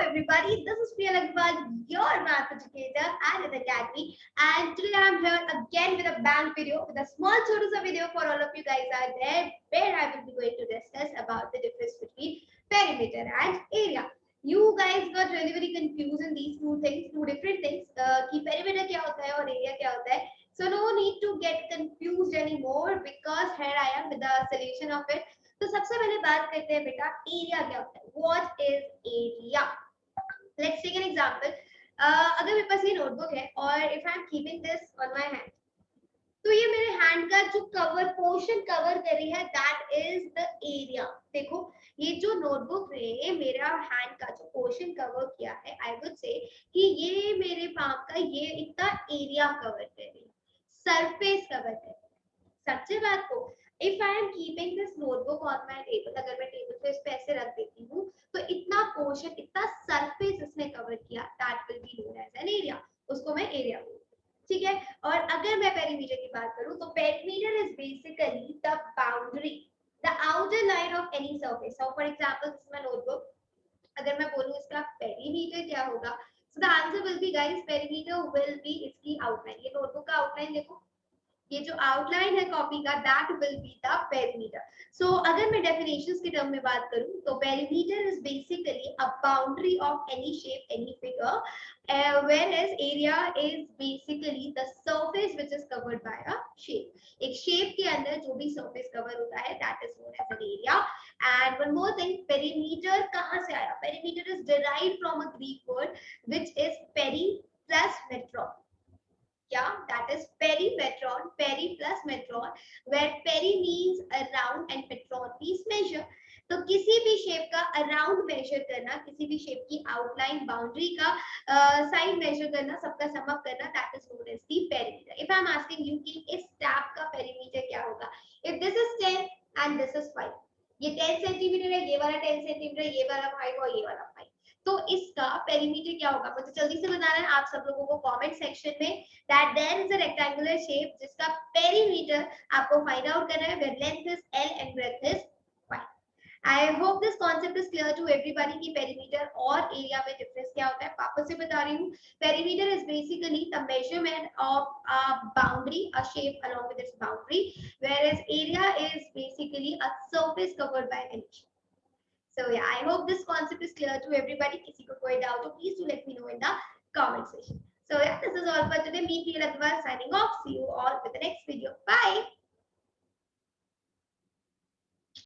everybody. This is Priya Lagwal, your math educator at an academy, and today I'm here again with a bang video, with a small chotusa video for all of you guys out there, where I will be going to discuss about the difference between perimeter and area. You guys got really very confused in these two things, two different things. कि perimeter क्या होता है और area क्या होता है. So no need to get confused anymore because here I am with the solution of it. तो सबसे पहले बात करते हैं बेटा एरिया क्या होता है. What is area. Let's take an example. अगर मेरे पास ये नोटबुक है और if I am keeping this on my hand, तो ये मेरे हैंड का जो कवर पोर्शन कवर कर रही है, दैट इज द एरिया. देखो ये जो नोटबुक ने मेरा हैंड का जो पोर्शन कवर किया है, आई वुड से कि ये मेरे पाम का ये इतना एरिया कवर कर रही है, सरफेस कवर कर रही है. सच्ची बात को, if I am keeping this notebook on my table, अगर मैं टेबल पे इस पे ऐसे रख देती हूँ, तो इतना पोर्शन, इतना सरफेस इसने कवर किया, that will be known as an area. उसको मैं एरिया बोलूँ. ठीक है. और अगर मैं पेरीमीटर की बात करूँ, तो perimeter is basically the boundary, the outer line of any surface. So for example this is my notebook. अगर मैं बोलूँ इसका पेरीमीटर क्या होगा, so the answer will be guys, perimeter will be इसकी आउटलाइन. ये नोटबुक का आउटलाइन देखो, ये जो आउटलाइन है कॉपी का, that will be the perimeter. So अगर मैं डेफिनेशंस के टर्म में बात करूं, तो perimeter is basically a boundary of any shape, any figure, whereas area is basically the surface which is covered by a shape. एक shape के अंदर जो भी surface cover होता है, that is known as an area. And one more thing, perimeter कहाँ से आया? Perimeter is derived from a Greek word which is peri plus metron. Yeah, that is perimetron, peri plus metron, where peri means around and metron means measure. तो किसी भी shape का around major करना, किसी भी शेप की outline boundary का side measure करना, सबका सम अप करना, that is known as the perimeter. If I am asking you कि इस टैप का पेरीमीटर क्या होगा, if this is 10 and this is 5, ये 10 सेंटीमीटर है, ये वाला 10 सेंटीमीटर, ये वाला 5 और ये वाला 5, तो इसका पेरीमीटर क्या होगा? मुझे जल्दी से बताना है आप सब लोगों को कमेंट सेक्शन में. That there is a rectangular shape जिसका पेरीमीटर आपको फाइंड आउट करना है, where length is L and breadth is 5. I hope this concept is clear to everybody कि पेरीमीटर और एरिया में डिफरेंस क्या होता है. वापस से बता रही हूँ, perimeter is basically the measurement of a boundary, a shape along with its boundary, whereas area is basically a surface covered by any shape. So yeah, I hope this concept is clear to everybody. किसी को कोई doubt हो, please do let me know in the comment section. So yeah, this is all for today. Me, Priya Lagwal, signing off. See you all with the next video. Bye.